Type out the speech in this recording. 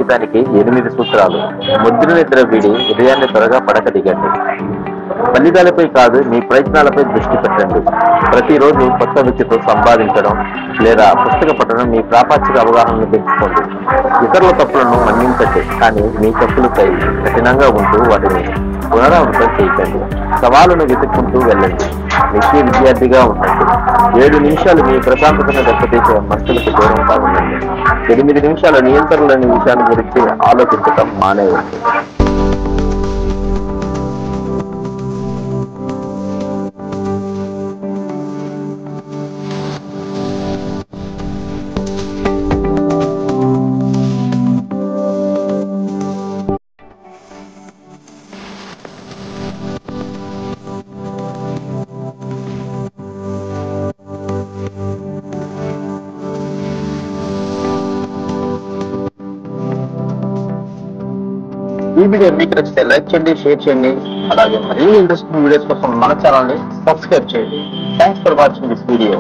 జీవితానికి 8 సూత్రాలు. ముద్ర నిద్ర వీడి ఉదయాన్నే త్వరగా పడక దిగండి. ఫలితాలపై కాదు, మీ ప్రయత్నాలపై దృష్టి పెట్టండి. ప్రతిరోజు కొత్త వ్యక్తితో సంపాదించడం లేదా పుస్తక పఠనం మీ ప్రాపంచిక అవగాహనను పెంచుకోండి. ఇతరుల తప్పులను మన్నించండి, కానీ మీ తప్పులపై కఠినంగా ఉంటూ వాటిని పునరావృతం చేయకండి. సవాలును వెతుక్కుంటూ వెళ్ళండి. నిత్య విద్యార్థిగా ఉండండి. 7 నిమిషాలు మీ ప్రశాంతతను దెబ్బతీసే మనుషులకు దూరంగా ఉండండి. 8 నిమిషాల నియంత్రణలోని విషయాల గురించి ఆలోచించటం మానేయండి. ఈ వీడియో మీకు నచ్చితే లైక్ చేయండి, షేర్ చేయండి. అలాగే మరిన్ని ఇంట్రెస్టింగ్ వీడియోస్ కోసం మన ఛానల్ ని సబ్స్క్రైబ్ చేయండి. Thanks for watching this video.